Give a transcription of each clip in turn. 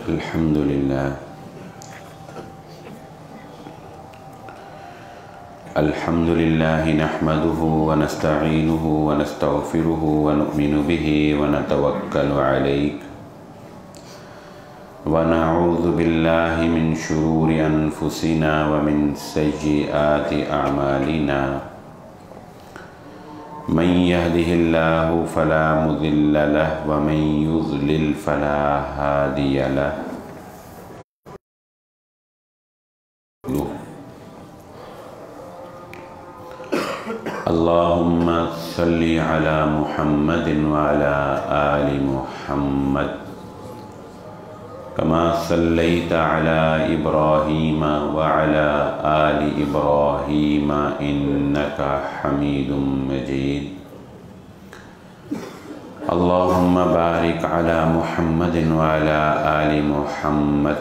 الحمد لله نحمده ونستعينه ونستغفره ونؤمن به ونتوكل عليه ونعوذ بالله من شرور أنفسنا ومن سيئات أعمالنا من يهده الله فلا مضل له ومن يضلل فلا هادي له اللهم صل على محمد وعلى آل محمد كما صليت على إبراهيم وعلى آل إبراهيم إنك حميد مجيد اللهم بارك على محمد وعلى آل محمد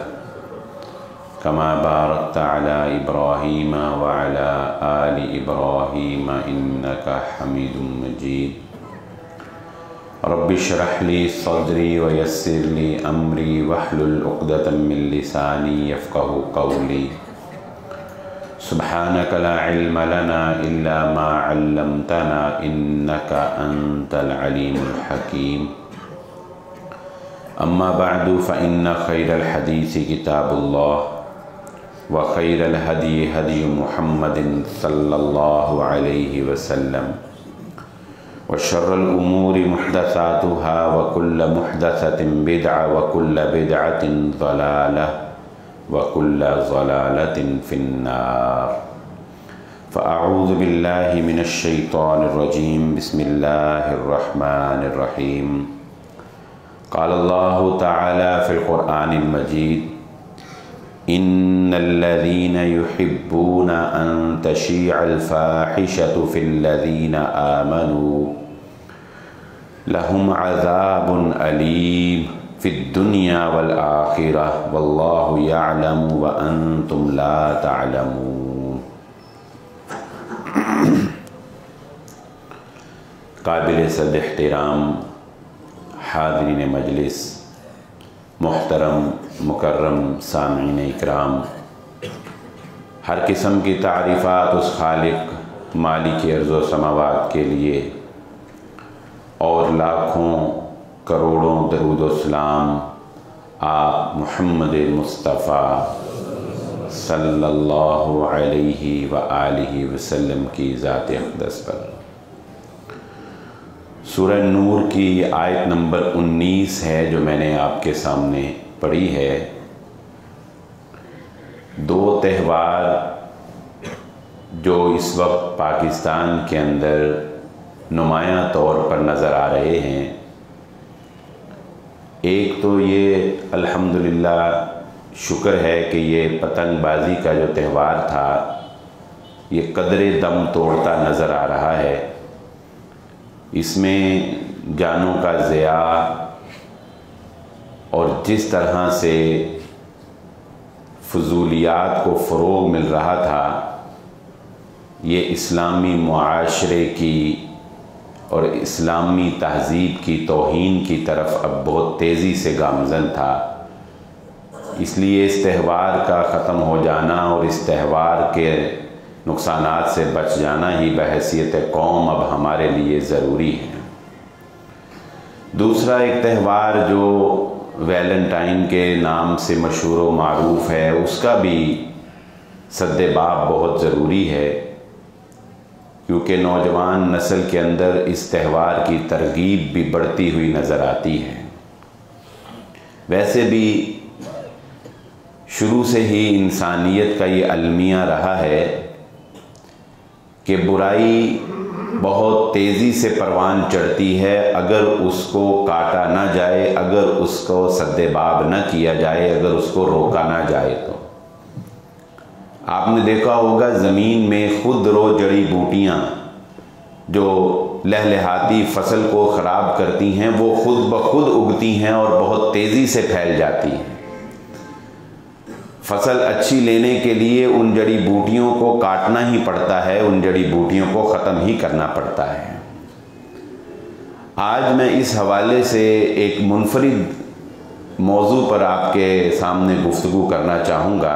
كما باركت على إبراهيم وعلى آل إبراهيم إنك حميد مجيد رب اشرح لي صدري ويسر لي أمري واحلل عقدة من لساني يفقهوا قولي سبحانك لا علم لنا إلا ما علمتنا إنك أنت العليم الحكيم أما بعد فإن خير الحديث كتاب الله وخير الهدي هدي محمد صلى الله عليه وسلم وشر الأمور محدثاتها وكل محدثة بدعة وكل بدعة ضلالة وكل ضلالة في النار فأعوذ بالله من الشيطان الرجيم بسم الله الرحمن الرحيم قال الله تعالى في القرآن المجيد إن الذين يحبون أن تشيع الفاحشة في الذين آمنوا لهم عذاب أليم في الدنيا والآخرة والله يعلم وأنتم لا تعلمون قابل صد احترام حاضرین مجلس، محترم مکرم سامعین اکرام، ہر قسم کی تعریفات اس خالق مالک ارض و سماوات کے لیے اور لاکھوں کروڑوں درود و سلام آپ محمد مصطفیٰ صلی اللہ علیہ وآلہ وسلم کی ذات اقدس پر۔ سورہ نور کی آیت نمبر 19 ہے جو میں نے آپ کے سامنے پڑھی ہے۔ دو تہوار جو اس وقت پاکستان کے اندر نمایاں طور پر نظر آ رہے ہیں، ایک تو یہ الحمدللہ شکر ہے کہ یہ پتنگ بازی کا جو تہوار تھا یہ قدرے دم توڑتا نظر آ رہا ہے۔ اس میں جانوں کا ضیاع اور جس طرح سے فضولیات کو فروغ مل رہا تھا، یہ اسلامی معاشرے کی اور اسلامی تہذیب کی توہین کی طرف اب بہت تیزی سے گامزن تھا۔ اس لیے اس تہوار کا ختم ہو جانا اور اس تہوار کے نقصانات سے بچ جانا ہی بحیثیت قوم اب ہمارے لیے ضروری ہے۔ دوسرا ایک تہوار جو ویلنٹائن کے نام سے مشہور و معروف ہے، اس کا بھی سد باب بہت ضروری ہے، کیونکہ نوجوان نسل کے اندر اس تہوار کی ترغیب بھی بڑھتی ہوئی نظر آتی ہے۔ ویسے بھی شروع سے ہی انسانیت کا یہ المیہ رہا ہے کہ برائی بہت تیزی سے پروان چڑھتی ہے اگر اس کو کاٹا نہ جائے، اگر اس کو سد باب نہ کیا جائے، اگر اس کو روکا نہ جائے۔ تو آپ نے دیکھا ہوگا زمین میں خود رو جڑی بوٹیاں جو لہلہاتی فصل کو خراب کرتی ہیں وہ خود بخود اگتی ہیں اور بہت تیزی سے پھیل جاتی ہیں۔ فصل اچھی لینے کے لیے ان جڑی بوٹیوں کو کاٹنا ہی پڑتا ہے، ان جڑی بوٹیوں کو ختم ہی کرنا پڑتا ہے۔ آج میں اس حوالے سے ایک منفرد موضوع پر آپ کے سامنے گفتگو کرنا چاہوں گا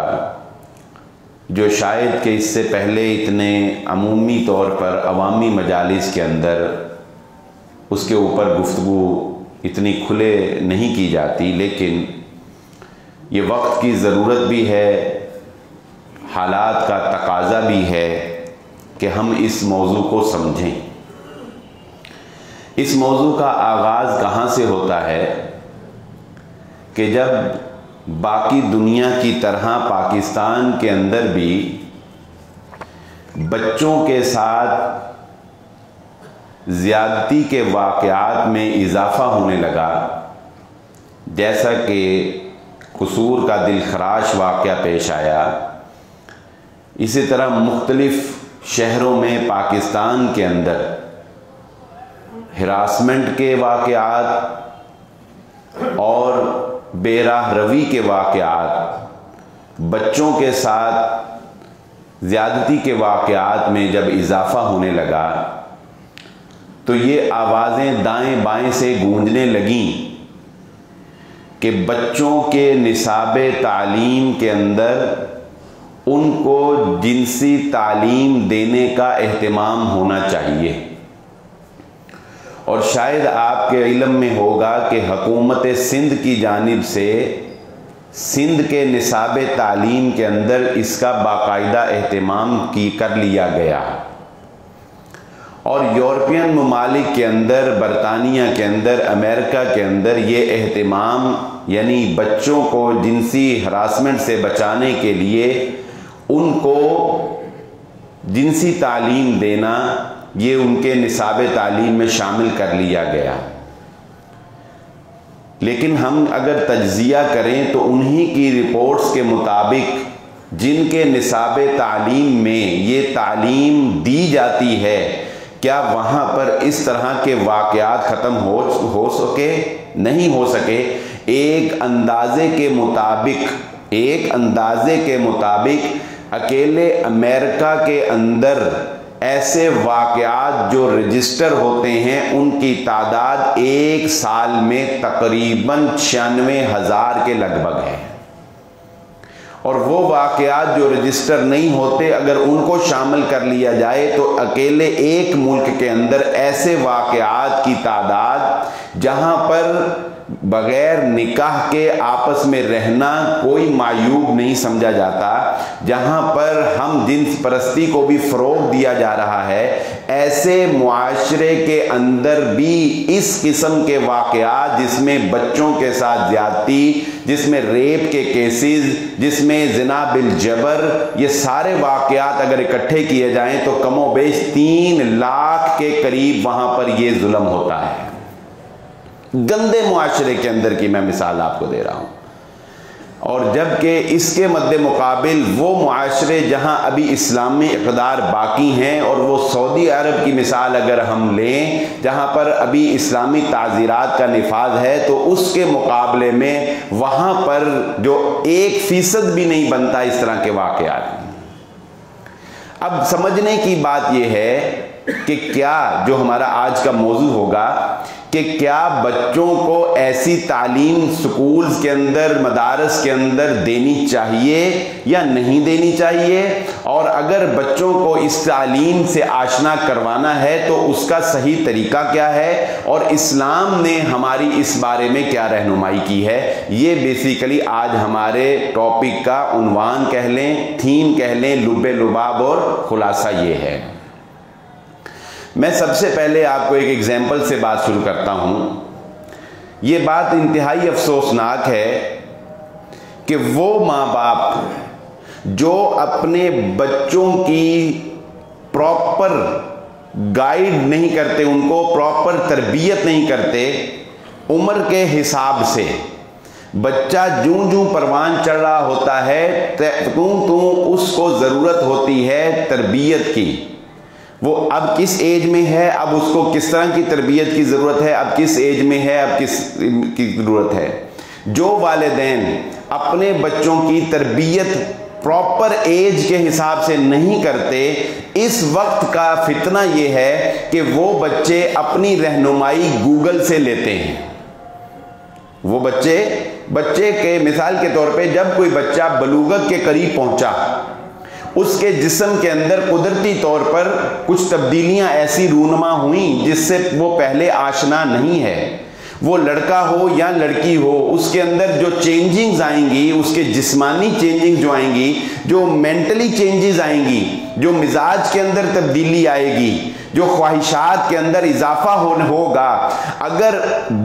جو شاید کہ اس سے پہلے اتنے عمومی طور پر عوامی مجالس کے اندر اس کے اوپر گفتگو اتنی کھلے نہیں کی جاتی، لیکن یہ وقت کی ضرورت بھی ہے، حالات کا تقاضا بھی ہے کہ ہم اس موضوع کو سمجھیں۔ اس موضوع کا آغاز کہاں سے ہوتا ہے کہ جب باقی دنیا کی طرح پاکستان کے اندر بھی بچوں کے ساتھ زیادتی کے واقعات میں اضافہ ہونے لگا، جیسا کہ قصور کا دلخراش واقعہ پیش آیا، اسی طرح مختلف شہروں میں پاکستان کے اندر ہراسمنٹ کے واقعات اور بے راہ روی کے واقعات، بچوں کے ساتھ زیادتی کے واقعات میں جب اضافہ ہونے لگا تو یہ آوازیں دائیں بائیں سے گونجنے لگیں کہ بچوں کے نصاب تعلیم کے اندر ان کو جنسی تعلیم دینے کا اہتمام ہونا چاہیے۔ اور شاید آپ کے علم میں ہوگا کہ حکومت سندھ کی جانب سے سندھ کے نصاب تعلیم کے اندر اس کا باقاعدہ اہتمام کر لیا گیا، اور یورپین ممالک کے اندر، برطانیہ کے اندر، امریکہ کے اندر یہ اہتمام، یعنی بچوں کو جنسی ہراسمنٹ سے بچانے کے لیے ان کو جنسی تعلیم دینا، یہ ان کے نصاب تعلیم میں شامل کر لیا گیا۔ لیکن ہم اگر تجزیہ کریں تو انہی کی رپورٹس کے مطابق جن کے نصاب تعلیم میں یہ تعلیم دی جاتی ہے، کیا وہاں پر اس طرح کے واقعات ختم ہو سکے؟ نہیں ہو سکے۔ ایک اندازے کے مطابق اکیلے امریکہ کے اندر ایسے واقعات جو رجسٹر ہوتے ہیں ان کی تعداد ایک سال میں تقریباً 96,000 کے لگ بھگ ہے، اور وہ واقعات جو رجسٹر نہیں ہوتے اگر ان کو شامل کر لیا جائے تو اکیلے ایک ملک کے اندر ایسے واقعات کی تعداد جہاں پر بغیر نکاح کے آپس میں رہنا کوئی معیوب نہیں سمجھا جاتا، جہاں پر ہم جنس پرستی کو بھی فروغ دیا جا رہا ہے، ایسے معاشرے کے اندر بھی اس قسم کے واقعات جس میں بچوں کے ساتھ زیادتی، جس میں ریپ کے کیسز، جس میں زنا بالجبر، یہ سارے واقعات اگر اکٹھے کیے جائیں تو کم و بیش 3 لاکھ کے قریب وہاں پر یہ ظلم ہوتا ہے۔ گندے معاشرے کے اندر کی میں مثال آپ کو دے رہا ہوں، اور جبکہ اس کے مد مقابل وہ معاشرے جہاں ابھی اسلامی اقدار باقی ہیں، اور وہ سعودی عرب کی مثال اگر ہم لیں جہاں پر ابھی اسلامی تعزیرات کا نفاذ ہے، تو اس کے مقابلے میں وہاں پر جو 1% بھی نہیں بنتا اس طرح کے واقعات۔ اب سمجھنے کی بات یہ ہے کہ کیا جو ہمارا آج کا موضوع ہوگا کہ کیا بچوں کو ایسی تعلیم سکولز کے اندر، مدارس کے اندر دینی چاہیے یا نہیں دینی چاہیے، اور اگر بچوں کو اس تعلیم سے آشنا کروانا ہے تو اس کا صحیح طریقہ کیا ہے، اور اسلام نے ہماری اس بارے میں کیا رہنمائی کی ہے۔ یہ بیسیکلی آج ہمارے ٹاپک کا عنوان کہہ لیں، تھیم کہہ لیں، لب لباب اور خلاصہ یہ ہے۔ میں سب سے پہلے آپ کو ایک ایگزامپل سے بات شروع کرتا ہوں۔ یہ بات انتہائی افسوسناک ہے کہ وہ ماں باپ جو اپنے بچوں کی پراپر گائیڈ نہیں کرتے، ان کو پراپر تربیت نہیں کرتے، عمر کے حساب سے بچہ جوں جوں پروان چڑھ رہا ہوتا ہے توں اس کو ضرورت ہوتی ہے تربیت کی۔ وہ اب کس ایج میں ہے، اب اس کو کس طرح کی تربیت کی ضرورت ہے، اب کس ایج میں ہے، اب کس کی ضرورت ہے۔ جو والدین اپنے بچوں کی تربیت پراپر ایج کے حساب سے نہیں کرتے، اس وقت کا فتنہ یہ ہے کہ وہ بچے اپنی رہنمائی گوگل سے لیتے ہیں۔ वो बच्चे के मिसाल के तौर पे जब कोई बच्चा बलूगत के करीब पहुंचा, उसके जिस्म के अंदर कुदरती तौर पर कुछ तब्दीलियां ऐसी रूनुमा हुई जिससे वो पहले आशना नहीं है। वो लड़का हो या लड़की हो, उसके अंदर जो चेंजिंग्स आएंगी, उसके जिस्मानी चेंजिंग जो आएंगी, जो मेंटली चेंजेस आएंगी, जो मिजाज के अंदर तब्दीली आएगी, जो ख्वाहिशात के अंदर इजाफा होगा, अगर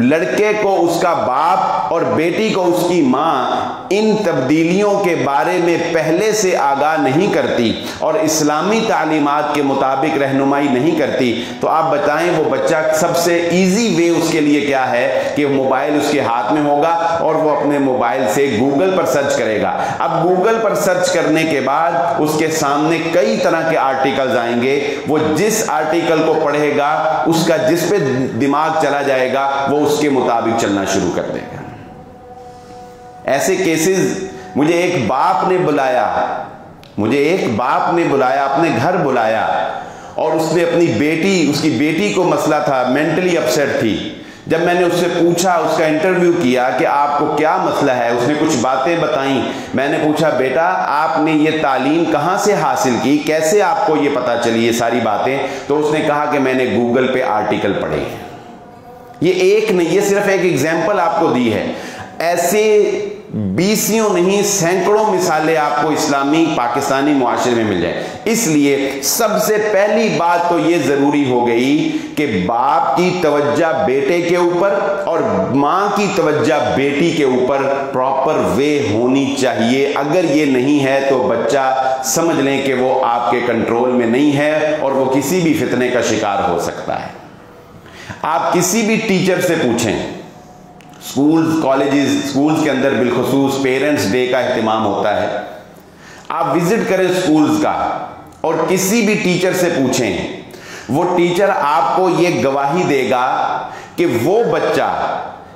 लड़के को उसका बाप और बेटी को उसकी माँ इन तब्दीलियों के बारे में पहले से आगाह नहीं करती और इस्लामी तालीमात के मुताबिक रहनुमाई नहीं करती, तो आप बताएं वो बच्चा सबसे इजी वे उसके लिए क्या है कि मोबाइल उसके हाथ में होगा और वो अपने मोबाइल से गूगल पर सर्च करेगा। अब गूगल पर सर्च करने के बाद उसके सामने कई तरह के आर्टिकल्स आएंगे, वो जिस आर्टिकल को पढ़ेगा उसका जिस पे दिमाग चला जाएगा वो उसके मुताबिक चलना शुरू कर देगा। ऐसे केसेस मुझे एक बाप ने बुलाया, अपने घर बुलाया और उसने अपनी बेटी, उसकी बेटी को मसला था, मेंटली अपसेट थी। जब मैंने उससे पूछा, उसका इंटरव्यू किया कि आपको क्या मसला है, उसने कुछ बातें बताई। मैंने पूछा बेटा आपने ये तालीम कहाँ से हासिल की, कैसे आपको ये पता चली ये सारी बातें? तो उसने कहा कि मैंने गूगल पे आर्टिकल पढ़े। ये एक नहीं, ये सिर्फ एक एग्जाम्पल आपको दी है। ऐसे बीसियों नहीं सैकड़ों मिसालें आपको इस्लामी पाकिस्तानी मुआशरे में मिल जाए। इसलिए सबसे पहली बात तो ये जरूरी हो गई कि बाप की तवज्जो बेटे के ऊपर और माँ की तवज्जो बेटी के ऊपर प्रॉपर वे होनी चाहिए। अगर ये नहीं है तो बच्चा समझ लें कि वो आपके कंट्रोल में नहीं है और वो किसी भी फितने का शिकार हो सकता है। आप किसी भी टीचर से पूछें, स्कूल्स, कॉलेजेस, स्कूल्स के अंदर बिलखुसूस पेरेंट्स डे का इत्तिमाम होता है, आप विजिट करें स्कूल्स का और किसी भी टीचर से पूछें, वो टीचर आपको ये गवाही देगा कि वो बच्चा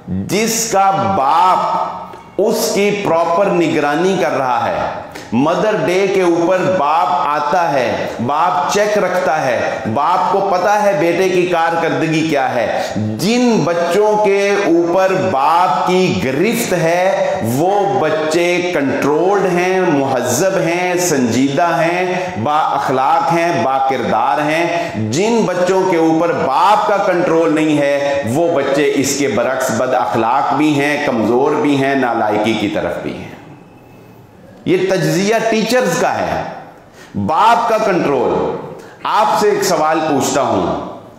जिसका बाप उसकी प्रॉपर निगरानी कर रहा है, मदर डे के ऊपर बाप आता है, बाप चेक रखता है, बाप को पता है बेटे की कारकर्दगी क्या है, जिन बच्चों के ऊपर बाप की गिरफ्त है वो बच्चे कंट्रोल्ड हैं, मुहज्जब हैं, संजीदा हैं, बाअखलाक हैं, बाकिरदार हैं। जिन बच्चों के ऊपर बाप का कंट्रोल नहीं है वो बच्चे इसके बरक्स बद अखलाक भी हैं, कमजोर भी हैं, नालायकी की तरफ भी हैं। ये तज्जिया टीचर्स का है, बाप का कंट्रोल। आपसे एक सवाल पूछता हूं,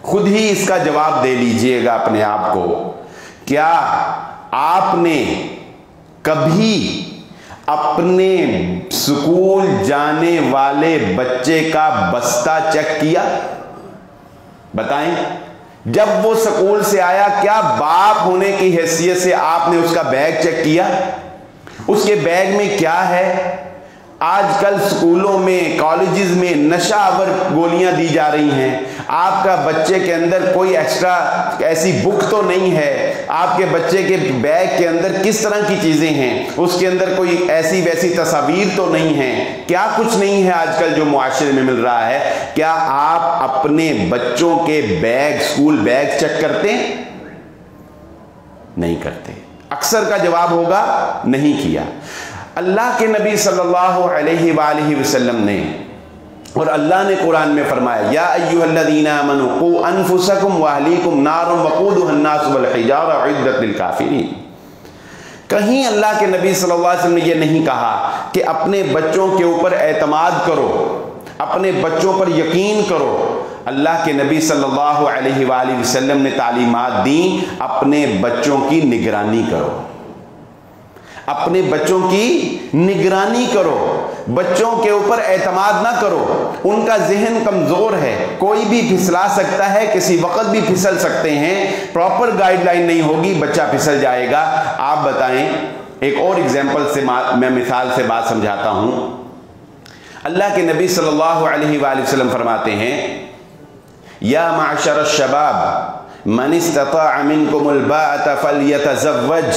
खुद ही इसका जवाब दे लीजिएगा अपने आप को। क्या आपने कभी अपने स्कूल जाने वाले बच्चे का बस्ता चेक किया? बताएं, जब वो स्कूल से आया क्या बाप होने की हैसियत से आपने उसका बैग चेक किया? उसके बैग में क्या है? आजकल स्कूलों में, कॉलेजेस में नशावर गोलियां दी जा रही हैं। आपका बच्चे के अंदर कोई एक्स्ट्रा ऐसी बुक तो नहीं है, आपके बच्चे के बैग के अंदर किस तरह की चीजें हैं, उसके अंदर कोई ऐसी वैसी तस्वीर तो नहीं है, क्या कुछ नहीं है आजकल जो मुआशरे में मिल रहा है। क्या आप अपने बच्चों के बैग, स्कूल बैग चेक करते हैं? नहीं करते। अक्सर का जवाब होगा नहीं किया। अल्लाह के नबी सल्लल्लाहु अलैहि वसल्लम ने, और अल्लाह ने कुरान में फरमाया, या अय्युहल्लज़ीना आमनू qu अनफुसकुम व अहलीकुम नारुम वक़ूदुहा अन्नास वल हिजारा उइद्दत लिल काफिरीन। कहीं अल्लाह के नबी सल्लल्लाहु अलैहि वसल्लम ने यह नहीं कहा कि अपने बच्चों के ऊपर एतमाद करो, अपने बच्चों पर यकीन करो। अल्लाह के नबी सल्लल्लाहु अलैहि वसल्लम ने तालीमात दी, अपने बच्चों की निगरानी करो, अपने बच्चों की निगरानी करो, बच्चों के ऊपर एतमाद ना करो। उनका जहन कमजोर है, कोई भी फिसला सकता है, किसी वक्त भी फिसल सकते हैं, प्रॉपर गाइडलाइन नहीं होगी, बच्चा फिसल जाएगा। आप बताएं, एक और एग्जाम्पल से मैं मिसाल से बात समझाता हूं। अल्लाह के नबी सल्लल्लाहु अलैहि वसल्लम फरमाते हैं, या माशर शबाब मन इस्तताअ मिनकुमुल बाअता फलयतज़व्वज।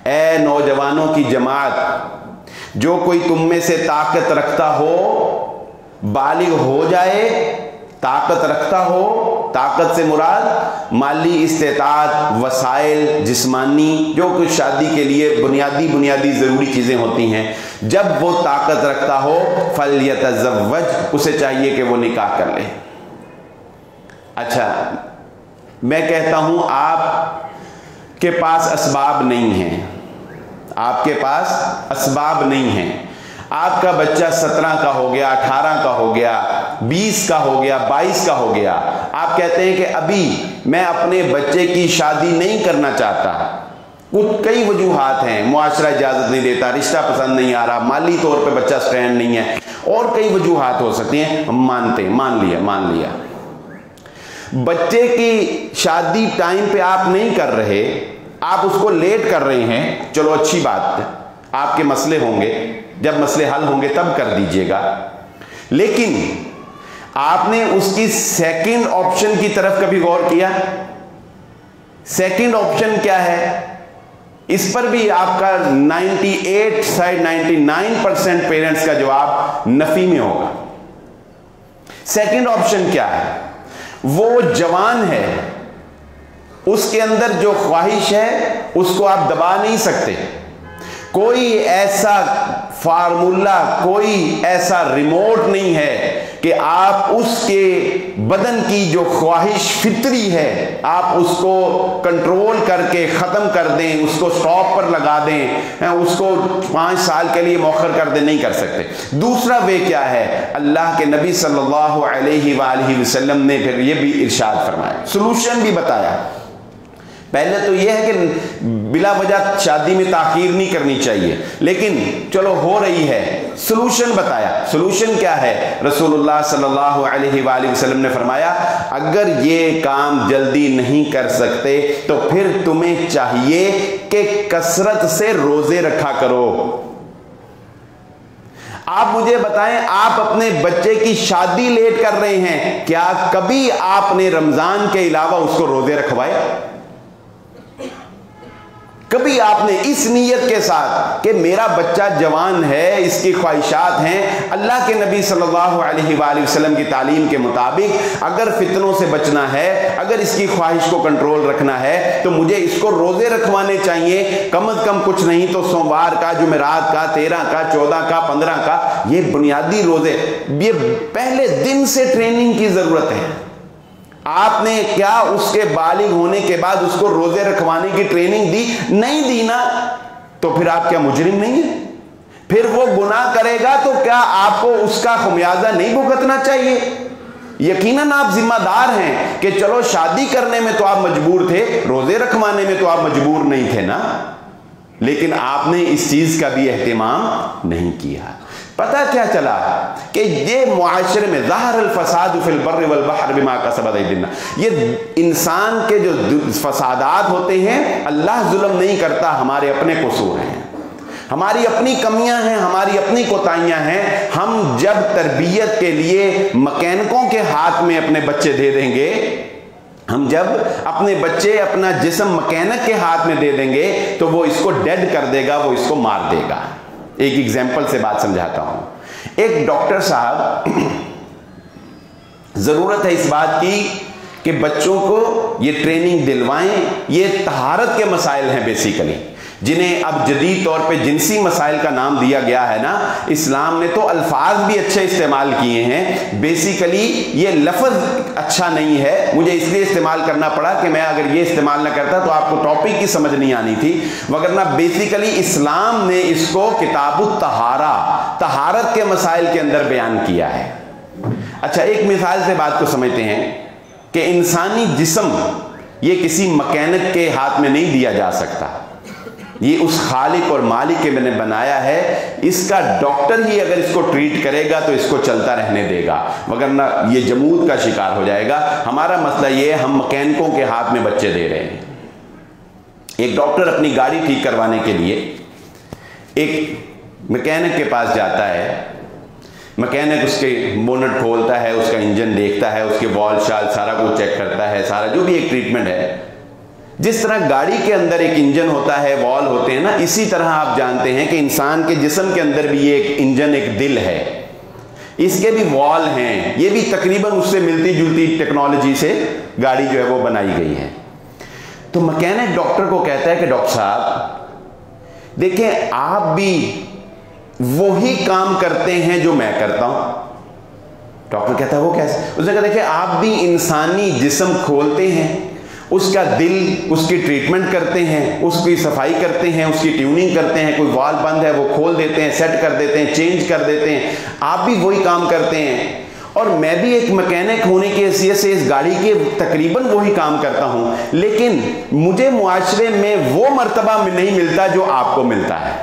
ए नौजवानों की जमात, जो कोई तुम में से ताकत रखता हो, बालिग हो जाए, ताकत रखता हो ताकत से मुराद माली इस्तेताअत, वसाइल, जिस्मानी, जो कुछ शादी के लिए बुनियादी ज़रूरी चीज़ें होती हैं, जब वो ताकत रखता हो फल्यतज़व्वज, उसे चाहिए कि वो निकाह कर ले। अच्छा, मैं कहता हूँ आपके पास असबाब नहीं हैं, आपके पास असबाब नहीं हैं, आपका बच्चा 17 का हो गया, 18 का हो गया, 20 का हो गया, 22 का हो गया, आप कहते हैं कि अभी मैं अपने बच्चे की शादी नहीं करना चाहता, कुछ कई वजूहात हैं, मुआशरा इजाज़त नहीं देता, रिश्ता पसंद नहीं आ रहा, माली तौर पे बच्चा स्टैंड नहीं है, और कई वजूहात हो सकती हैं, हम मानते, मान लिया बच्चे की शादी टाइम पे आप नहीं कर रहे, आप उसको लेट कर रहे हैं, चलो अच्छी बात है, आपके मसले होंगे, जब मसले हल होंगे तब कर दीजिएगा, लेकिन आपने उसकी सेकंड ऑप्शन की तरफ कभी गौर किया? सेकंड ऑप्शन क्या है? इस पर भी आपका 99% पेरेंट्स का जवाब नफी में होगा। सेकंड ऑप्शन क्या है? वो जवान है, उसके अंदर जो ख्वाहिश है उसको आप दबा नहीं सकते, कोई ऐसा फार्मूला, कोई ऐसा रिमोट नहीं है कि आप उसके बदन की जो ख्वाहिश फितरी है आप उसको कंट्रोल करके ख़त्म कर दें, उसको स्टॉप पर लगा दें, उसको 5 साल के लिए मौखर कर दें, नहीं कर सकते। दूसरा वे क्या है? अल्लाह के नबी सल्लल्लाहु अलैहि वसल्लम ने फिर ये भी इरशाद फरमाया, सलूशन भी बताया। पहले तो यह है कि बिला वजह शादी में ताखीर नहीं करनी चाहिए, लेकिन चलो हो रही है, सलूशन बताया। सलूशन क्या है? रसूलुल्लाह सल्लल्लाहु अलैहि वसल्लम ने फरमाया, अगर ये काम जल्दी नहीं कर सकते तो फिर तुम्हें चाहिए कि कसरत से रोजे रखा करो। आप मुझे बताएं, आप अपने बच्चे की शादी लेट कर रहे हैं, क्या कभी आपने रमजान के अलावा उसको रोजे रखवाए? कभी आपने इस नीयत के साथ कि मेरा बच्चा जवान है, इसकी ख्वाहिशात हैं, अल्लाह के नबी सल्लल्लाहु अलैहि वसल्लम की तालीम के मुताबिक अगर फितनों से बचना है, अगर इसकी ख्वाहिश को कंट्रोल रखना है तो मुझे इसको रोज़े रखवाने चाहिए, कम अज़ कम कुछ नहीं तो सोमवार का, जुमेरात का, 13 का, 14 का, 15 का, ये बुनियादी रोज़े, ये पहले दिन से ट्रेनिंग की ज़रूरत है। आपने क्या उसके बालिग होने के बाद उसको रोजे रखवाने की ट्रेनिंग दी? नहीं दी ना, तो फिर आप क्या मुजरिम नहीं है? फिर वो गुनाह करेगा तो क्या आपको उसका खुमियाजा नहीं भुगतना चाहिए? यकीनन आप जिम्मेदार हैं कि चलो शादी करने में तो आप मजबूर थे, रोजे रखवाने में तो आप मजबूर नहीं थे ना, लेकिन आपने इस चीज का भी एहतिमाम नहीं किया। पता क्या चला कि ये मुआशरे में ज़ाहरल फ़साद फ़िल बर्रि वल बहर बिमा कसबत अयदीन, ये इंसान के जो फसादात होते हैं, अल्लाह जुल्म नहीं करता, हमारे अपने कसूर हैं, हमारी अपनी कमियां हैं, हमारी अपनी कोताहियां हैं। हम जब तरबियत के लिए मैकेनिकों के हाथ में अपने बच्चे दे देंगे, हम जब अपने बच्चे, अपना जिस्म मैकेनिक के हाथ में दे देंगे तो वो इसको डेड कर देगा, वो इसको मार देगा। एक एग्जाम्पल से बात समझाता हूं। एक डॉक्टर साहब, जरूरत है इस बात की कि बच्चों को ये ट्रेनिंग दिलवाएं। ये तहारत के मसाइल हैं बेसिकली, जिन्हें अब जदीद तौर पे जिनसी मसाइल का नाम दिया गया है ना। इस्लाम ने तो अल्फाज भी अच्छे इस्तेमाल किए हैं। बेसिकली ये लफ्ज़ अच्छा नहीं है, मुझे इसलिए इस्तेमाल करना पड़ा कि मैं अगर ये इस्तेमाल ना करता तो आपको टॉपिक की समझ नहीं आनी थी, वगरना बेसिकली इस्लाम ने इसको किताबुत तहारा, तहारत के मसाइल के अंदर बयान किया है। अच्छा, एक मिसाल से बात को समझते हैं कि इंसानी जिस्म ये किसी मैकेनिक के हाथ में नहीं दिया जा सकता, ये उस खालिक और मालिक के मैंने बनाया है। इसका डॉक्टर ही अगर इसको ट्रीट करेगा तो इसको चलता रहने देगा, वगरना ये जमूद का शिकार हो जाएगा। हमारा मसला ये है, हम मैकेनिकों के हाथ में बच्चे दे रहे हैं। एक डॉक्टर अपनी गाड़ी ठीक करवाने के लिए एक मैकेनिक के पास जाता है। मैकेनिक उसके बोनट खोलता है, उसका इंजन देखता है, उसके वॉल शाल सारा कुछ चेक करता है, सारा जो भी एक ट्रीटमेंट है। जिस तरह गाड़ी के अंदर एक इंजन होता है, वॉल होते हैं ना, इसी तरह आप जानते हैं कि इंसान के जिस्म के अंदर भी एक इंजन, एक दिल है, इसके भी वॉल हैं। ये भी तकरीबन उससे मिलती जुलती टेक्नोलॉजी से गाड़ी जो है वो बनाई गई है। तो मैकेनिक डॉक्टर को कहता है कि डॉक्टर साहब देखें, आप भी वही काम करते हैं जो मैं करता हूं। डॉक्टर कहता है वो कैसे? उसने कहा देखिए, आप भी इंसानी जिस्म खोलते हैं, उसका दिल, उसकी ट्रीटमेंट करते हैं, उसकी सफाई करते हैं, उसकी ट्यूनिंग करते हैं, कोई वाल बंद है वो खोल देते हैं, सेट कर देते हैं, चेंज कर देते हैं। आप भी वही काम करते हैं और मैं भी एक मैकेनिक होने की हैसियत से इस गाड़ी के तकरीबन वही काम करता हूं, लेकिन मुझे मुआशरे में वो मर्तबा नहीं मिलता जो आपको मिलता है।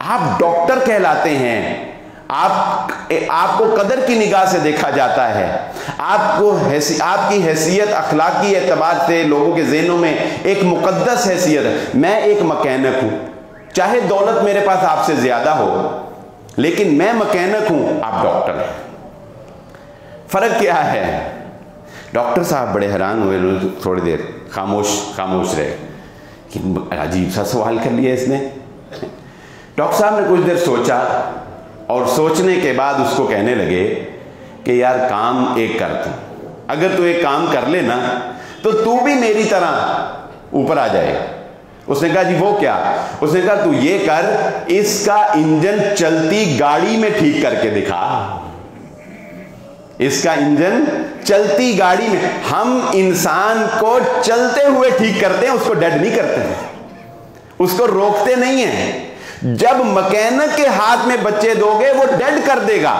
आप डॉक्टर कहलाते हैं, आपको कदर की निगाह से देखा जाता है, आपकी हैसियत अखलाकी एतबार से लोगों के ज़हनों में एक मुकद्दस हैसियत है। मैं एक मैकेनिक हूं, चाहे दौलत मेरे पास आपसे ज्यादा हो, लेकिन मैं मैकेनिक हूं, आप डॉक्टर हैं। फर्क क्या है? डॉक्टर साहब बड़े हैरान हुए, थोड़ी देर खामोश रहे कि अजीब सा सवाल कर लिया इसने। डॉक्टर साहब ने कुछ देर सोचा और सोचने के बाद उसको कहने लगे कि यार काम एक कर तू, अगर तू एक काम कर ले ना तो तू भी मेरी तरह ऊपर आ जाएगा। उसने कहा जी वो क्या? उसने कहा तू ये कर, इसका इंजन चलती गाड़ी में ठीक करके दिखा। इसका इंजन चलती गाड़ी में, हम इंसान को चलते हुए ठीक करते हैं, उसको डेड नहीं करते हैं, उसको रोकते नहीं हैं। जब मैकेनिक के हाथ में बच्चे दोगे वो डेड कर देगा,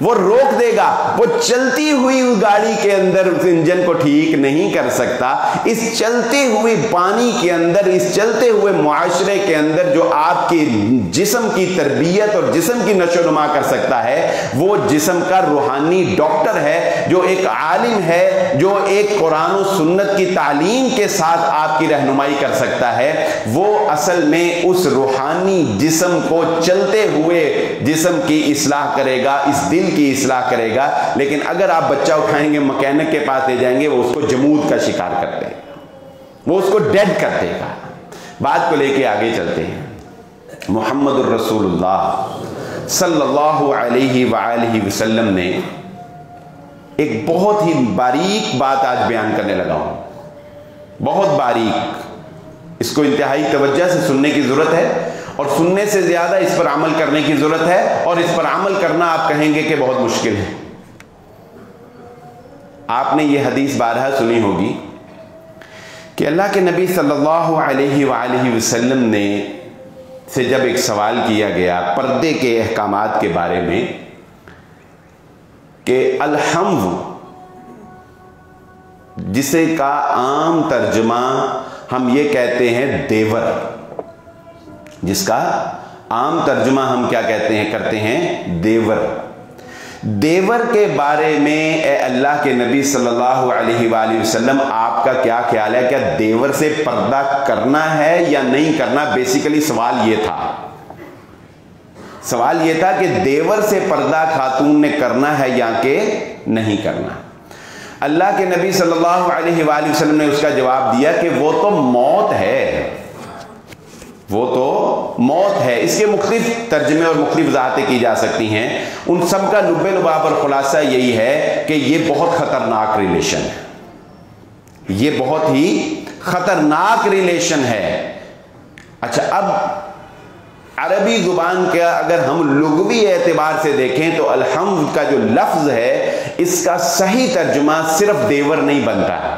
वो रोक देगा, वो चलती हुई गाड़ी के अंदर उस इंजन को ठीक नहीं कर सकता। इस चलते हुए पानी के अंदर, इस चलते हुए मुआशरे के अंदर जो आपकी जिस्म की तरबियत और जिस्म की नशोनुमा कर सकता है, वो जिस्म का रूहानी डॉक्टर है, जो एक आलिम है, जो एक कुरान और सुन्नत की तालीम के साथ आपकी रहनुमाई कर सकता है। वो असल में उस रूहानी जिस्म को चलते हुए जिस्म की इस्लाह करेगा, इस दिल की इस्लाह करेगा। लेकिन अगर आप बच्चा उठाएंगे, मैकेनिक के पास ले जाएंगे, वो उसको जमूद का शिकार कर देगा, वो उसको डेड कर देगा। बात को लेके आगे चलते हैं। मुहम्मदुर रसूलुल्लाह सल्लल्लाहु अलैहि वआलिहि वसल्लम ने एक बहुत ही बारीक बात आज बयान करने लगा हूं, बहुत बारीक। इसको इंतहाई तवज्जो से सुनने की जरूरत है और सुनने से ज्यादा इस पर अमल करने की जरूरत है। और इस पर अमल करना आप कहेंगे कि बहुत मुश्किल है। आपने ये हदीस बारहा सुनी होगी कि अल्लाह के नबी सल्लल्लाहु अलैहि वआलिहि वसल्लम ने से जब एक सवाल किया गया पर्दे के अहकामात के बारे में कि अलहम्व, जिसे का आम तर्जुमा हम ये कहते हैं देवर, जिसका आम तर्जुमा हम क्या कहते हैं, करते हैं देवर। देवर के बारे में ए अल्लाह के नबी सल्लल्लाहु अलैहि वसल्लम आपका क्या ख्याल है? क्या देवर से पर्दा करना है या नहीं करना? बेसिकली सवाल ये था, सवाल ये था कि देवर से पर्दा खातून ने करना है या कि नहीं करना। अल्लाह के नबी सल्लल्लाहु अलैहि वसल्लम ने उसका जवाब दिया कि वो तो मौत है, वो तो मौत है। इसके मुख्तलिफ तर्जमे और मुख्तलिफ वजाहतें की जा सकती हैं। उन सब का लुब्बे लुबाब और खुलासा यही है कि ये बहुत ख़तरनाक रिलेशन है, ये बहुत ही ख़तरनाक रिलेशन है। अच्छा, अब अरबी ज़ुबान का अगर हम लुग़वी एतबार से देखें तो अलहम्द का जो लफ्ज़ है, इसका सही तर्जुमा सिर्फ देवर नहीं बनता है,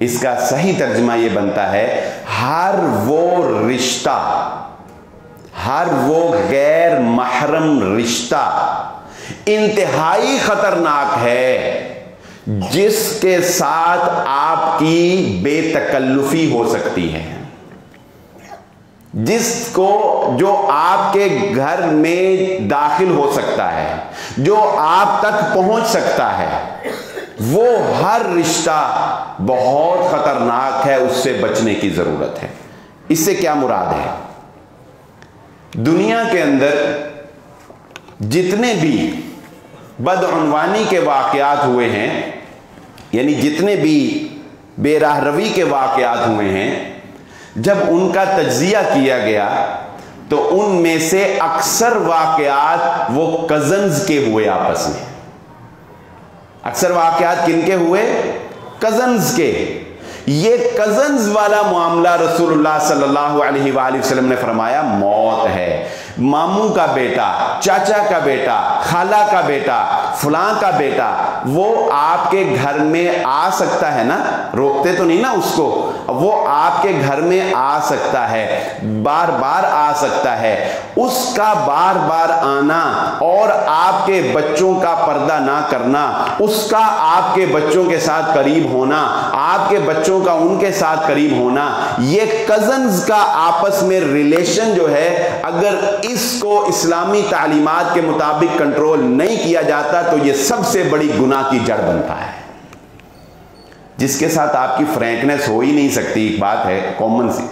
इसका सही तर्जुमा ये बनता है हर वो रिश्ता, हर वो गैर महरम रिश्ता इंतहाई खतरनाक है जिसके साथ आपकी बेतकल्लुफी हो सकती है, जिसको जो आपके घर में दाखिल हो सकता है, जो आप तक पहुंच सकता है। वो हर रिश्ता बहुत खतरनाक है, उससे बचने की जरूरत है। इससे क्या मुराद है? दुनिया के अंदर जितने भी बदउनवानी के वाक़यात हुए हैं, यानी जितने भी बेराहरवी के वाक़यात हुए हैं, जब उनका तज्जिया किया गया तो उनमें से अक्सर वाक़यात वो कज़न्स के हुए आपस में। अक्सर वाक़यात किनके हुए? कज़न्स के। ये कज़न्स वाला मामला रसूलुल्लाह सल्लल्लाहु अलैहि वसल्लम ने फरमाया मौत है। मामू का बेटा, चाचा का बेटा, खाला का बेटा, फलां का बेटा, वो आपके घर में आ सकता है ना, रोकते तो नहीं ना उसको, वो आपके घर में आ सकता है, बार बार आ सकता है। उसका बार बार आना और आपके बच्चों का पर्दा ना करना, उसका आपके बच्चों के साथ करीब होना, आपके बच्चों का उनके साथ करीब होना, ये कज़न्स का आपस में रिलेशन जो है, अगर इसको इस्लामी तालीमात के मुताबिक कंट्रोल नहीं किया जाता तो ये सबसे बड़ी गुनाह की जड़ बनता है। जिसके साथ आपकी फ्रैंकनेस हो ही नहीं सकती, एक बात है कॉमन सी,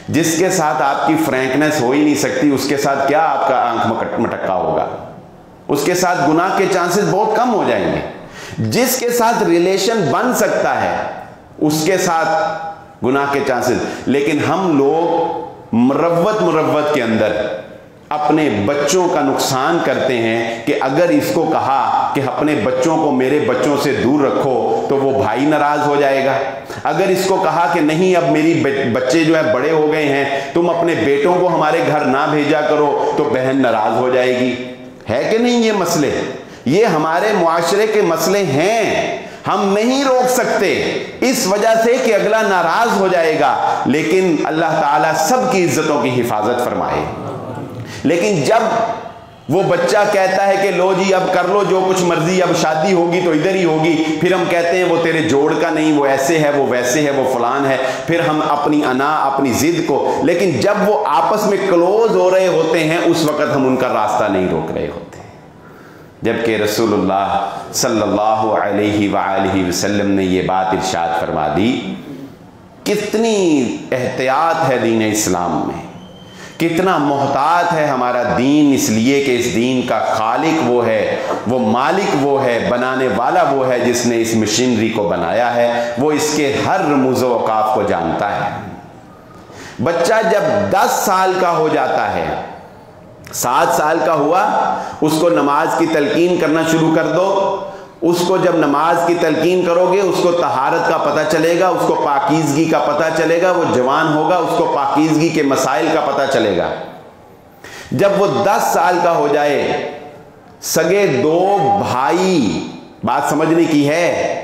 जिसके साथ आपकी फ्रैंकनेस हो ही नहीं सकती, उसके साथ क्या आपका आंख मटक्का होगा? उसके साथ गुनाह के चांसेस बहुत कम हो जाएंगे। जिसके साथ रिलेशन बन सकता है उसके साथ गुनाह के चांसेस, लेकिन हम लोग मुरव्वत के अंदर अपने बच्चों का नुकसान करते हैं कि अगर इसको कहा कि अपने बच्चों को मेरे बच्चों से दूर रखो तो वो भाई नाराज हो जाएगा। अगर इसको कहा कि नहीं अब मेरी बच्चे जो है बड़े हो गए हैं, तुम अपने बेटों को हमारे घर ना भेजा करो, तो बहन नाराज हो जाएगी। है कि नहीं? ये मसले, ये हमारे मुआशरे के मसले हैं, हम नहीं रोक सकते इस वजह से कि अगला नाराज हो जाएगा। लेकिन अल्लाह ताला सबकी इज्जतों की हिफाजत फरमाए। लेकिन जब वो बच्चा कहता है कि लो जी अब कर लो जो कुछ मर्जी, अब शादी होगी तो इधर ही होगी, फिर हम कहते हैं वो तेरे जोड़ का नहीं, वो ऐसे है, वो वैसे है, वो फलान है, फिर हम अपनी अना अपनी जिद को, लेकिन जब वो आपस में क्लोज हो रहे होते हैं उस वक्त हम उनका रास्ता नहीं रोक रहे होते। जबकि रसूलुल्लाह सल्लल्लाहु अलैहि वसल्लम ने ये बात इरशाद फरमा दी। कितनी एहतियात है दीन इस्लाम में, कितना मोहतात है हमारा दीन, इसलिए कि इस दीन का खालिक वो है, वो मालिक वो है, बनाने वाला वो है जिसने इस मशीनरी को बनाया है, वो इसके हर रमूज़ व औक़ाफ़ को जानता है। बच्चा जब 10 साल का हो जाता है, 7 साल का हुआ, उसको नमाज की तलकीन करना शुरू कर दो। उसको जब नमाज की तलकीन करोगे उसको तहारत का पता चलेगा, उसको पाकीज़गी का पता चलेगा, वो जवान होगा उसको पाकीज़गी के मसाइल का पता चलेगा। जब वो 10 साल का हो जाए, सगे 2 भाई, बात समझने की है,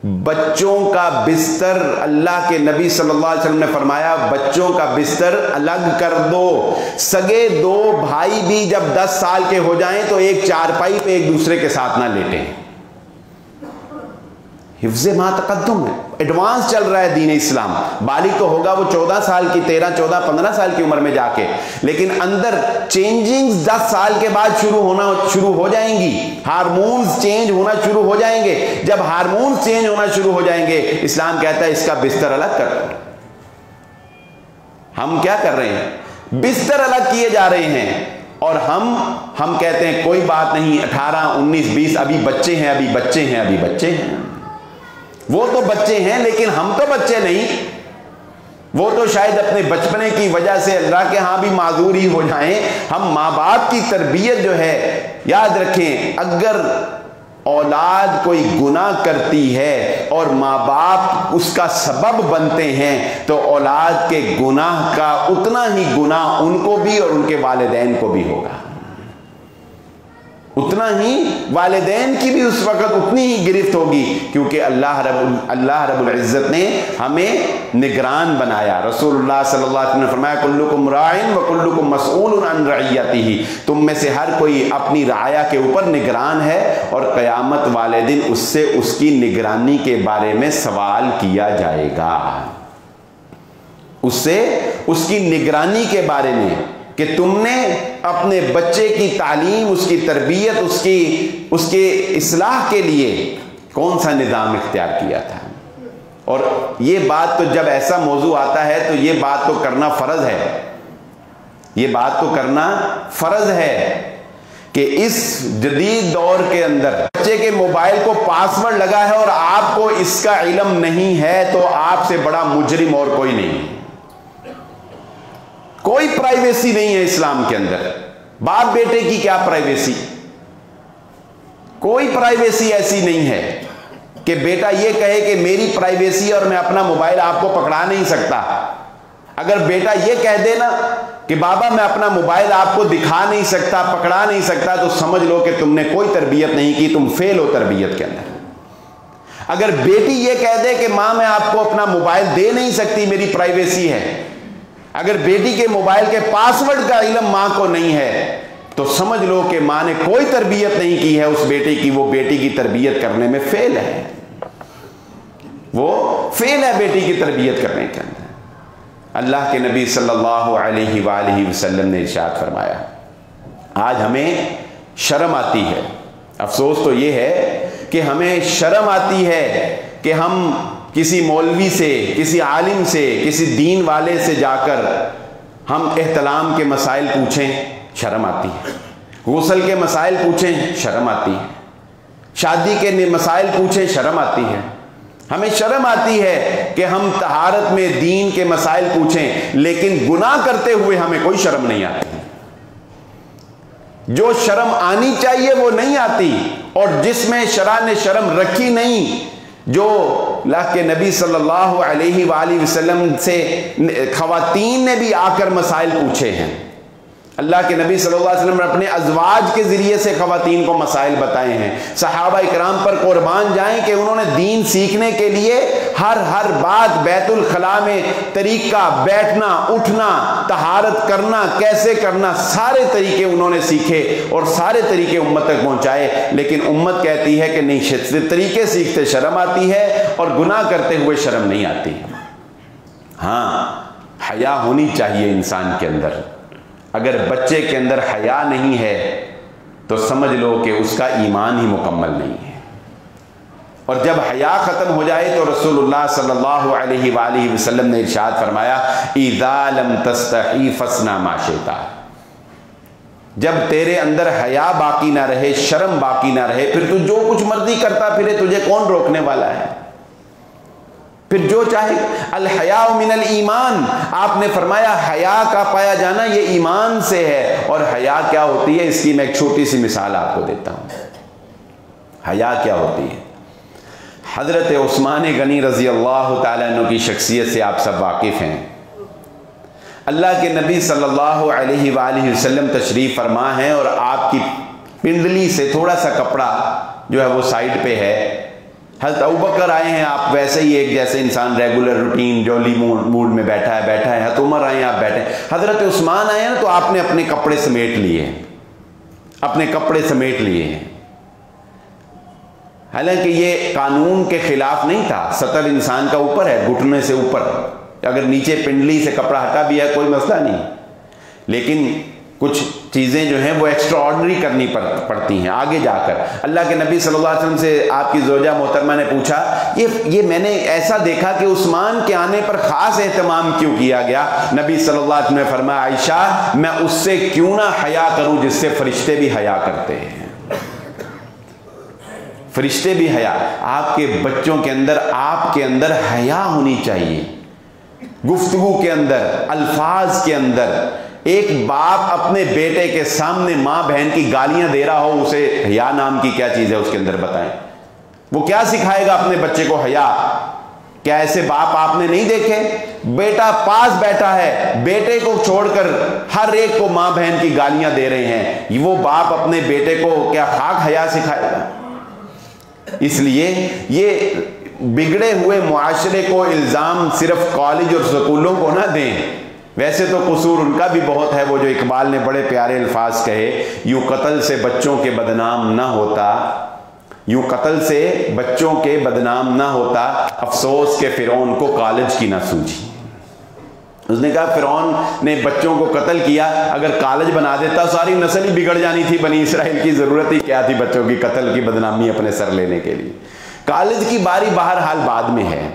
बच्चों का बिस्तर, अल्लाह के नबी सल्लल्लाहु अलैहि वसल्लम ने फरमाया बच्चों का बिस्तर अलग कर दो। सगे 2 भाई भी जब 10 साल के हो जाएं तो एक चारपाई पे एक दूसरे के साथ ना लेटें। हिफ्ज़े मा तक़द्दुम है, एडवांस चल रहा है दीन इस्लाम। बालिग तो होगा वो 14 साल की, 13, 14, 15 साल की उम्र में जाके, लेकिन अंदर चेंजिंग्स 10 साल के बाद शुरू हो जाएंगी। हार्मोन्स चेंज होना शुरू हो जाएंगे। जब हार्मोन्स चेंज होना शुरू हो जाएंगे, इस्लाम कहता है इसका बिस्तर अलग कर दो। हम क्या कर रहे हैं? बिस्तर अलग किए जा रहे हैं और हम कहते हैं कोई बात नहीं, 18, 19, 20 अभी बच्चे हैं, अभी बच्चे हैं, अभी बच्चे हैं। वो तो बच्चे हैं लेकिन हम तो बच्चे नहीं। वो तो शायद अपने बचपने की वजह से अल्लाह के यहाँ भी माजूर ही हो जाएं। हम माँ बाप की तरबियत जो है, याद रखें, अगर औलाद कोई गुनाह करती है और माँ बाप उसका सबब बनते हैं तो औलाद के गुनाह का उतना ही गुनाह उनको भी और उनके वालिदैन को भी होगा। उतना ही वालिदैन की भी उस वक्त उतनी ही गिरफ्त होगी, क्योंकि अल्लाह रब्बुल इज़्ज़त ने हमें निगरान बनाया। रसूलुल्लाह सल्लल्लाहु अलैहि वसल्लम ने फरमाया कुल्लुकुम राइन व कुल्लुकुम मसऊलुन अन रइयतिही, तुम में से हर कोई अपनी राया के ऊपर निगरान है और क़यामत वाले दिन उससे उसकी निगरानी के बारे में सवाल किया जाएगा। उससे उसकी निगरानी के बारे में कि तुमने अपने बच्चे की तालीम, उसकी तरबियत, उसके इस्लाह के लिए कौन सा निज़ाम इख्तियार किया था। और ये बात तो जब ऐसा मौजू आता है तो ये बात तो करना फ़र्ज़ है, ये बात तो करना फ़र्ज़ है कि इस जदीद दौर के अंदर बच्चे के मोबाइल को पासवर्ड लगा है और आपको इसका इल्म नहीं है तो आपसे बड़ा मुजरिम और कोई नहीं। कोई प्राइवेसी नहीं है इस्लाम के अंदर। बाप बेटे की क्या प्राइवेसी? کوئی پرائیویسی ایسی نہیں ہے کہ بیٹا یہ کہے کہ میری پرائیویسی اور میں اپنا موبائل آپ کو پکڑا نہیں سکتا۔ اگر بیٹا یہ کہہ دے نا کہ بابا میں اپنا موبائل آپ کو دکھا نہیں سکتا، پکڑا نہیں سکتا، تو سمجھ لو کہ تم نے کوئی تربیت نہیں کی، تم فیل ہو تربیت کے اندر۔ اگر بیٹی یہ کہہ دے کہ ماں میں آپ کو اپنا موبائل دے نہیں سکتی، میری پرائیویسی ہے، اگر بیٹی کے موبائل کے پاسورڈ کا علم ماں کو نہیں ہے، تو سمجھ لو کہ ماں نے کوئی تربیت نہیں کی ہے اس بیٹے کی، وہ بیٹی کی تربیت کرنے میں فیل ہے، وہ فیل ہے بیٹی کی تربیت کرنے کے اندر۔ اللہ کے نبی صلی اللہ علیہ وآلہ وسلم نے ارشاد فرمایا، آج ہمیں شرم آتی ہے، افسوس تو یہ ہے کہ ہمیں شرم آتی ہے کہ ہم کسی مولوی سے، کسی عالم سے، کسی دین والے سے جا کر ہم احتلام کے مسائل پوچھیں، شرم آتی ہے، غسل کے مسائل پوچھیں، شرم آتی ہے، شادی کے مسائل پوچھیں، شرم آتی ہے۔ ہمیں شرم آتی ہے کہ ہم طہارت میں دین کے مسائل پوچھیں، لیکن گناہ کرتے ہوئے ہمیں کوئی شرم نہیں آتی۔ جو شرم آنی چاہیے وہ نہیں آتی، اور جس میں شرع نے شرم رکھی نہیں، جو اللہ کے نبی صلی اللہ علیہ وآلہ وسلم سے خواتین نے بھی آ کر مسائل پوچھے ہیں۔ اللہ کے نبی صلی اللہ علیہ وسلم نے اپنے ازواج کے ذریعے سے خواتین کو مسائل بتائے ہیں۔ صحابہ اکرام پر قربان جائیں کہ انہوں نے دین سیکھنے کے لیے ہر بات، بیت الخلاء میں طریقہ، بیٹھنا، اٹھنا، طہارت کرنا، کیسے کرنا، سارے طریقے انہوں نے سیکھے اور سارے طریقے امت تک پہنچائے، لیکن امت کہتی ہے کہ نہیں، طریقے سیکھتے شرم آتی ہے اور گناہ کرتے ہوئے شرم نہیں آتی۔ ہاں، حیا ہونی چاہیے انسان کے اندر۔ اگر بچے کے اندر حیا نہیں ہے تو سمجھ لو کہ اس کا ایمان ہی مکمل نہیں ہے، اور جب حیا ختم ہو جائے تو رسول اللہ صلی اللہ علیہ وآلہ وسلم نے ارشاد فرمایا، اِذَا لَمْ تَسْتَحِي فَاصْنَعْ مَا شِئْتَ، جب تیرے اندر حیا باقی نہ رہے، شرم باقی نہ رہے، پھر تو جو کچھ مرضی کرتا پھرے، تجھے کون روکنے والا ہے؟ پھر جو چاہے۔ الحیاء من الایمان، آپ نے فرمایا حیا کا پایا جانا یہ ایمان سے ہے۔ اور حیا کیا ہوتی ہے، اس کی میں ایک چھوٹی سی مثال آپ کو دیتا ہوں۔ حیا کیا ہوتی ہے؟ حضرت عثمان غنی رضی اللہ تعالیٰ عنہ کی شخصیت سے آپ سب واقف ہیں۔ اللہ کے نبی صلی اللہ علیہ وآلہ وسلم تشریف فرما ہیں، اور آپ کی پنڈلی سے تھوڑا سا کپڑا جو ہے وہ سائڈ پہ ہے۔ حضرت ابوبکر آئے ہیں، آپ ویسے ہی ایک جیسے انسان ریگولر روٹین جولی موڈ میں بیٹھا ہے۔ حضرت عمر آئے ہیں، آپ بیٹھے ہیں۔ حضرت عثمان آئے ہیں تو آپ نے اپنے کپڑے سمیٹ لیے ہیں، اپنے کپڑے سمیٹ لیے ہیں۔ حالانکہ یہ قانون کے خلاف نہیں تھا، سطر انسان کا اوپر ہے، گھٹنے سے اوپر، اگر نیچے پنڈلی سے کپڑا ہٹا بھی ہے کوئی مسئلہ نہیں، لیکن کچھ چیزیں جو ہیں وہ ایکسٹرا آرڈنری کرنی پڑتی ہیں آگے جا کر۔ اللہ کے نبی صلی اللہ علیہ وسلم سے آپ کی زوجہ محترمہ نے پوچھا، یہ میں نے ایسا دیکھا کہ عثمان کے آنے پر خاص اہتمام کیوں کیا گیا؟ نبی صلی اللہ علیہ وسلم نے فرمایا، عائشہ میں اس سے کیوں نہ حیا کروں جس سے فرشتے بھی حیا کرتے ہیں۔ فرشتے بھی حیا، آپ کے بچوں کے اندر، آپ کے اندر حیا ہونی چاہیے، گفتگو کے اندر، الفاظ کے اندر۔ ایک باپ اپنے بیٹے کے سامنے ماں بہن کی گالیاں دے رہا ہو، اسے حیا نام کی کیا چیز ہے اس کے اندر بتائیں؟ وہ کیا سکھائے گا اپنے بچے کو حیا؟ کیا ایسے باپ آپ نے نہیں دیکھے؟ بیٹا پاس بیٹھا ہے، بیٹے کو چھوڑ کر ہر ایک کو ماں بہن کی گالیاں دے رہے ہیں، وہ باپ اپنے بیٹے کو کیا خاک حیا سکھائے گا؟ اس لیے یہ بگڑے ہوئے معاشرے کو الزام صرف کالج اور سکولوں کو نہ دیں، ویسے تو قصور ان کا بھی بہت ہے۔ وہ جو اقبال نے بڑے پیارے الفاظ کہے، یوں قتل سے بچوں کے بدنام نہ ہوتا، یوں قتل سے بچوں کے بدنام نہ ہوتا، افسوس کہ فرعون کو کالج کی نہ سوجھی۔ اس نے کہا فرعون نے بچوں کو قتل کیا، اگر کالج بنا دیتا ساری نسل ہی بگڑ جانی تھی، بنی اسرائیل کی ضرورت ہی کیا تھی بچوں کی قتل کی بدنامی اپنے سر لینے کے لیے؟ کالج کی باری بہرحال بعد میں ہے۔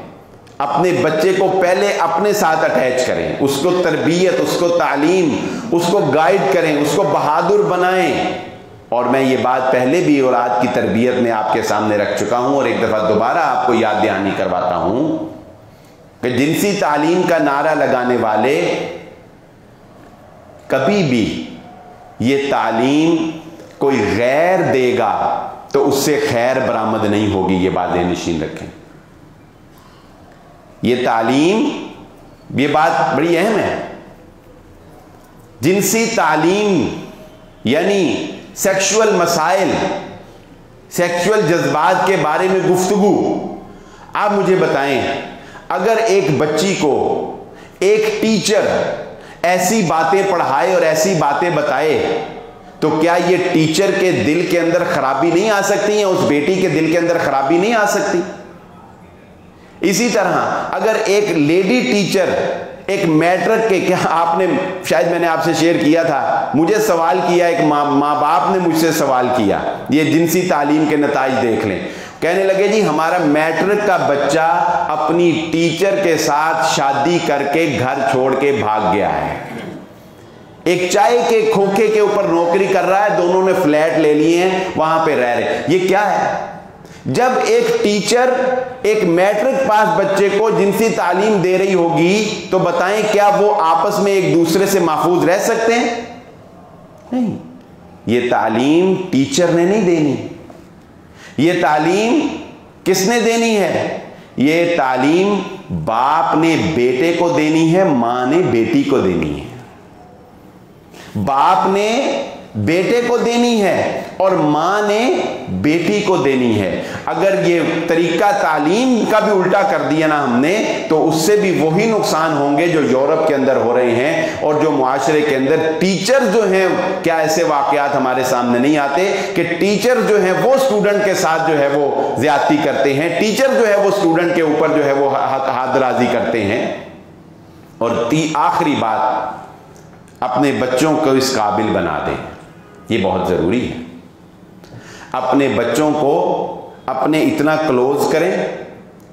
اپنے بچے کو پہلے اپنے ساتھ اٹیچ کریں، اس کو تربیت، اس کو تعلیم، اس کو گائیڈ کریں، اس کو بہادر بنائیں۔ اور میں یہ بات پہلے بھی اور آج کی تربیت میں آپ کے سامنے رکھ چکا ہوں، اور ایک دفعہ دوبارہ آپ کو یاد دہانی کرواتا ہوں کہ جنسی تعلیم کا نعرہ لگانے والے کبھی بھی یہ تعلیم کوئی غیر دے گا، تو اس سے خیر برآمد نہیں ہوگی. یہ بات ذہن نشین رکھیں. یہ تعلیم، یہ بات بڑی اہم ہے. جنسی تعلیم یعنی سیکشول مسائل، سیکشول جذبات کے بارے میں گفتگو. آپ مجھے بتائیں، اگر ایک بچی کو ایک ٹیچر ایسی باتیں پڑھائے اور ایسی باتیں بتائے تو کیا یہ ٹیچر کے دل کے اندر خرابی نہیں آ سکتی یا اس بیٹی کے دل کے اندر خرابی نہیں آ سکتی؟ اسی طرح اگر ایک لیڈی ٹیچر ایک میٹرک کے، کیا آپ نے، شاید میں نے آپ سے شیئر کیا تھا، مجھے سوال کیا، ایک ماں باپ نے مجھ سے سوال کیا، یہ جنسی تعلیم کے نتائج دیکھ لیں. کہنے لگے جی ہمارا میٹرک کا بچہ اپنی ٹیچر کے ساتھ شادی کر کے گھر چھوڑ کے بھاگ گیا ہے. ایک چائے کے کھوکھے کے اوپر نوکری کر رہا ہے، دونوں نے فلیٹ لے لیے ہیں، وہاں پہ رہ رہے. یہ کیا ہے؟ جب ایک ٹیچر ایک میٹرک پاس بچے کو جنسی تعلیم دے رہی ہوگی تو بتائیں کیا وہ آپس میں ایک دوسرے سے محفوظ رہ سکتے ہیں؟ نہیں. یہ تعلیم ٹیچر نے نہیں دینی. یہ تعلیم کس نے دینی ہے؟ یہ تعلیم باپ نے بیٹے کو دینی ہے، ماں نے بیٹی کو دینی ہے. باپ نے بیٹے کو دینی ہے اور ماں نے بیٹی کو دینی ہے. اگر یہ طریقہ تعلیم کا بھی الٹا کر دیا نا ہم نے تو اس سے بھی وہی نقصان ہوں گے جو یورپ کے اندر ہو رہے ہیں اور جو معاشرے کے اندر ٹیچر جو ہیں. کیا ایسے واقعات ہمارے سامنے نہیں آتے کہ ٹیچر جو ہیں وہ اسٹوڈنٹ کے ساتھ جو ہے وہ زیادتی کرتے ہیں، ٹیچر جو ہے وہ اسٹوڈنٹ کے اوپر جو ہے وہ ہاتھ درازی کرتے ہیں. اور آخری بات، اپنے بچوں کو اس قابل بنا دیں. یہ بہت ضروری ہے. اپنے بچوں کو اپنے اتنا کلوز کریں،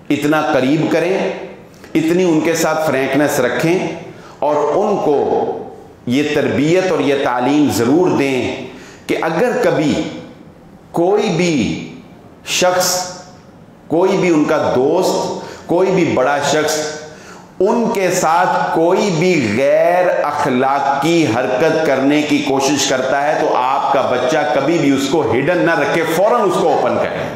اتنا قریب کریں، اتنی ان کے ساتھ فرینکنس رکھیں اور ان کو یہ تربیت اور یہ تعلیم ضرور دیں کہ اگر کبھی کوئی بھی شخص، کوئی بھی ان کا دوست، کوئی بھی بڑا شخص ان کے ساتھ کوئی بھی غیر اخلاقی حرکت کرنے کی کوشش کرتا ہے تو آپ کا بچہ کبھی بھی اس کو ہڈن نہ رکھے، فوراً اس کو اوپن کرے.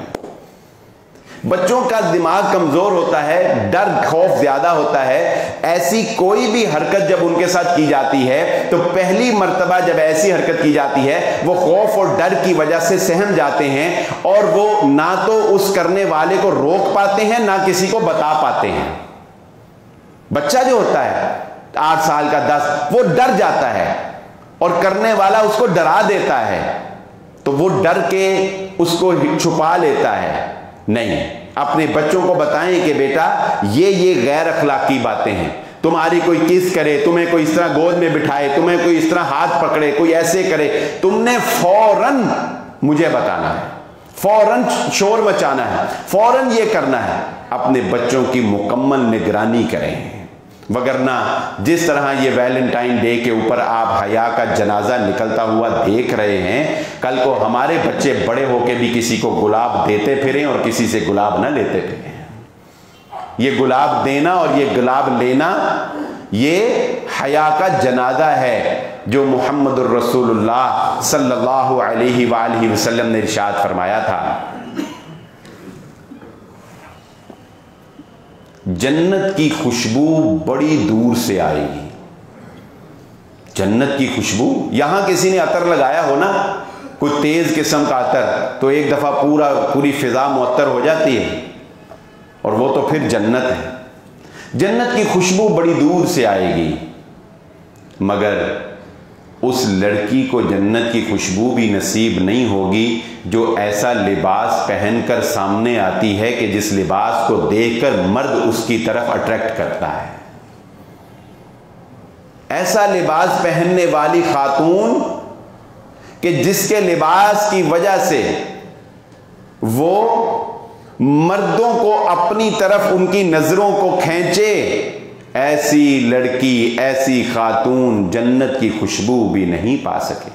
بچوں کا دماغ کمزور ہوتا ہے، ڈر خوف زیادہ ہوتا ہے. ایسی کوئی بھی حرکت جب ان کے ساتھ کی جاتی ہے تو پہلی مرتبہ جب ایسی حرکت کی جاتی ہے وہ خوف اور ڈر کی وجہ سے سہم جاتے ہیں اور وہ نہ تو اس کرنے والے کو روک پاتے ہیں نہ کسی کو بتا پاتے ہیں. بچہ جو ہوتا ہے 8 سال کا 10 وہ ڈر جاتا ہے اور کرنے والا اس کو ڈرا دیتا ہے تو وہ ڈر کے اس کو چھپا لیتا ہے. نہیں، اپنے بچوں کو بتائیں کہ بیٹا یہ غیر اخلاقی باتیں ہیں. تمہاری کوئی کس کرے، تمہیں کوئی اس طرح گود میں بٹھائے، تمہیں کوئی اس طرح ہاتھ پکڑے، کوئی ایسے کرے، تم نے فوراً مجھے بتانا ہے، فوراً شور مچانا ہے، فوراً یہ کرنا ہے. اپنے بچوں کی مکمل نگرانی کریں. وگرنہ جس طرح یہ ویلنٹائن ڈے کے اوپر آپ حیا کا جنازہ نکلتا ہوا دیکھ رہے ہیں، کل کو ہمارے بچے بڑے ہو کے بھی کسی کو گلاب دیتے پھریں اور کسی سے گلاب نہ لیتے پھریں. یہ گلاب دینا اور یہ گلاب لینا یہ حیا کا جنازہ ہے جو محمد الرسول اللہ صلی اللہ علیہ وآلہ وسلم نے ارشاد فرمایا تھا. جنت کی خوشبو بڑی دور سے آئے گی. جنت کی خوشبو، یہاں کسی نے عطر لگایا ہو نا، کوئی تیز قسم کا عطر، تو ایک دفعہ پوری فضا معطر ہو جاتی ہے اور وہ تو پھر جنت ہے. جنت کی خوشبو بڑی دور سے آئے گی، مگر اس لڑکی کو جنت کی خوشبو بھی نصیب نہیں ہوگی جو ایسا لباس پہن کر سامنے آتی ہے کہ جس لباس کو دیکھ کر مرد اس کی طرف اٹریکٹ کرتا ہے. ایسا لباس پہننے والی خاتون کہ جس کے لباس کی وجہ سے وہ مردوں کو اپنی طرف ان کی نظروں کو کھینچے، ایسی لڑکی، ایسی خاتون جنت کی خوشبو بھی نہیں پا سکے.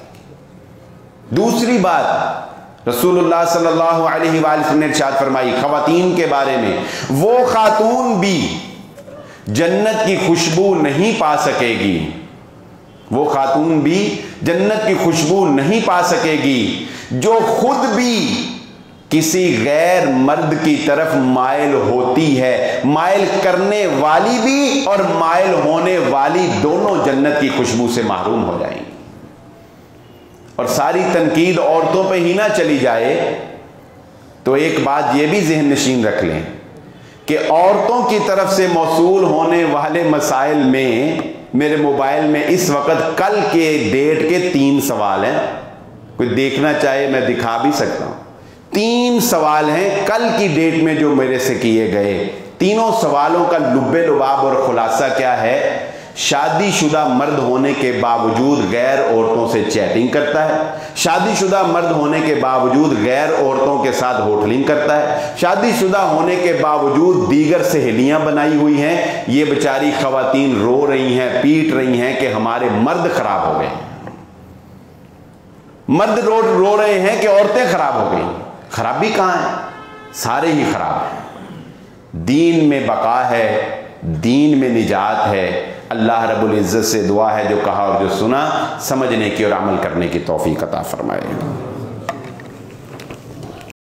دوسری بات، رسول اللہ صلی اللہ علیہ وآلہ وسلم نے ارشاد فرمائی خواتین کے بارے میں، وہ خاتون بھی جنت کی خوشبو نہیں پا سکے گی، وہ خاتون بھی جنت کی خوشبو نہیں پا سکے گی جو خود بھی किसी गैर मर्द की तरफ माइल होती है, माइल करने वाली भी और माइल होने वाली दोनों जन्नत की खुशबू से महरूम हो जाएंगी। और सारी तनकीद औरतों पे ही ना चली जाए तो एक बात ये भी ज़हन नशीन रख लें कि औरतों की तरफ से मौसूल होने वाले मसाइल में मेरे मोबाइल में इस वक्त कल के डेट के 3 सवाल हैं। कोई देखना चाहे मैं दिखा भी सकता हूं। 3 सवाल हैं कल की डेट में जो मेरे से किए गए। तीनों सवालों का लुब्बे लुबाब और खुलासा क्या है? शादीशुदा मर्द होने के बावजूद गैर औरतों से चैटिंग करता है, शादीशुदा मर्द होने के बावजूद गैर औरतों के साथ होटलिंग करता है, शादीशुदा होने के बावजूद दीगर सहेलियां बनाई हुई हैं। ये बेचारी खवातीन रो रही हैं, पीट रही हैं कि हमारे मर्द खराब हो गए। मर्द रो रहे हैं कि औरतें खराब हो गई। खराबी कहां है? सारे ही खराब हैं। दीन में बका है, दीन में निजात है। अल्लाह रब्बुल इज़्ज़त से दुआ है जो कहा और जो सुना समझने की और अमल करने की तौफीक अता फरमाए।